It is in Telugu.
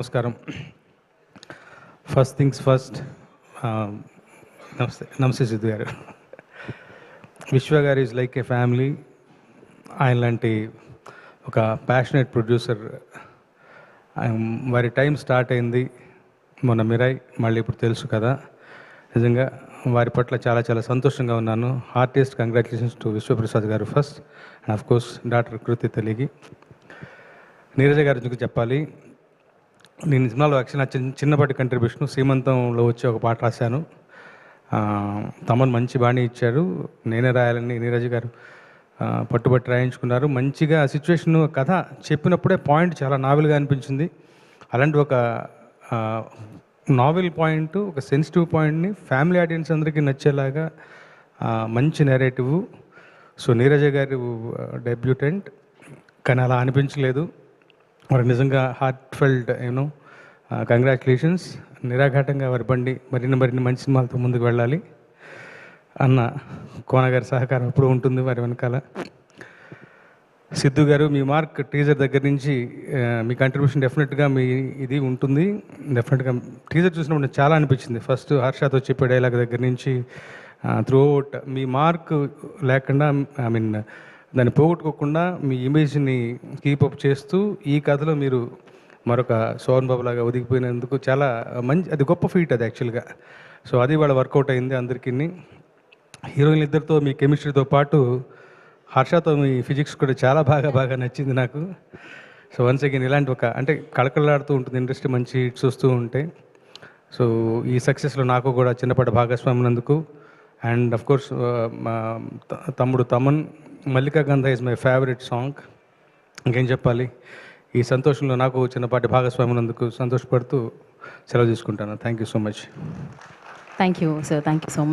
నమస్కారం. First things first. నమస్తే సిద్ధు గారు. విశ్వ గారు ఈజ్ లైక్ ఏ ఫ్యామిలీ. ఆయన లాంటి ఒక ప్యాషనేట్ ప్రొడ్యూసర్. వారి టైం స్టార్ట్ అయింది మొన్న మిరాయ్, మళ్ళీ ఇప్పుడు తెలుసు కదా. నిజంగా వారి పట్ల చాలా చాలా సంతోషంగా ఉన్నాను. హార్టియస్ట్ కంగ్రాచులేషన్స్ టు విశ్వప్రసాద్ గారు first, and of course doctor Kriti తల్లికి. నీరజ గారి గురించి చెప్పాలి. నేను సినిమాలో యాక్చువల్ నా చిన్నపాటి కంట్రిబ్యూషన్ సీమంతంలో వచ్చి ఒక పాట రాశాను. తమన్ మంచి బాణీ ఇచ్చారు. నేనే రాయాలని నీరజ్ గారు పట్టుబట్టి రాయించుకున్నారు. మంచిగా సిచ్యువేషన్ కథ చెప్పినప్పుడే పాయింట్ చాలా నావెల్గా అనిపించింది. అలాంటి ఒక నావెల్ పాయింట్, ఒక సెన్సిటివ్ పాయింట్ని ఫ్యామిలీ ఆడియన్స్ అందరికీ నచ్చేలాగా మంచి నెరేటివ్. సో నీరజ గారు డెబ్యూటెంట్, కానీ అలా అనిపించలేదు. మరి నిజంగా హార్ట్ ఫెల్ట్ కంగ్రాచులేషన్స్. నిరాఘాటంగా వారి బండి మరిన్ని మంచి సినిమాలతో ముందుకు వెళ్ళాలి అన్న కోన గారి సహకారం ఎప్పుడు ఉంటుంది వారి వెనకాల. సిద్ధు గారు, మీ మార్క్ టీజర్ దగ్గర నుంచి మీ కంట్రిబ్యూషన్ డెఫినెట్గా మీ ఇది ఉంటుంది. డెఫినెట్గా టీజర్ చూసినప్పుడు నాకు చాలా అనిపించింది. ఫస్ట్ హర్షతో చెప్పే డైలాగ్ దగ్గర నుంచి త్రూ అవుట్ మీ మార్క్ లేకుండా, దాన్ని పోగొట్టుకోకుండా మీ ఇమేజ్ని కీపప్ చేస్తూ ఈ కథలో మీరు మరొక సోహన్ బాబు లాగా ఒదిగిపోయినందుకు చాలా మంచి, అది గొప్ప ఫీట్ అది యాక్చువల్గా. సో అది వాళ్ళ వర్కౌట్ అయింది అందరికీ. హీరోయిన్ ఇద్దరితో మీ కెమిస్ట్రీతో పాటు హర్షతో మీ ఫిజిక్స్ కూడా చాలా బాగా నచ్చింది నాకు. సో వన్స్ అగైన్ ఇలాంటి ఒక అంటే కళకళలాడుతూ ఉంటుంది ఇండస్ట్రీ, మంచి హిట్స్ వస్తూ ఉంటాయి. సో ఈ సక్సెస్లో నాకు కూడా చిన్నపాటి భాగస్వామ్యం ఉన్నందుకు. అండ్ అఫ్ కోర్స్ మా తమ్ముడు తమన్, మల్లికా గంధ ఈజ్ మై ఫేవరెట్ సాంగ్. ఇంకేం చెప్పాలి, ఈ సంతోషంలో నాకు చిన్నపాటి భాగస్వామ్యం ఉన్నందుకు సంతోషపడుతూ సెలవు తీసుకుంటాను. Thank you so much. Thank you sir, thank you so much.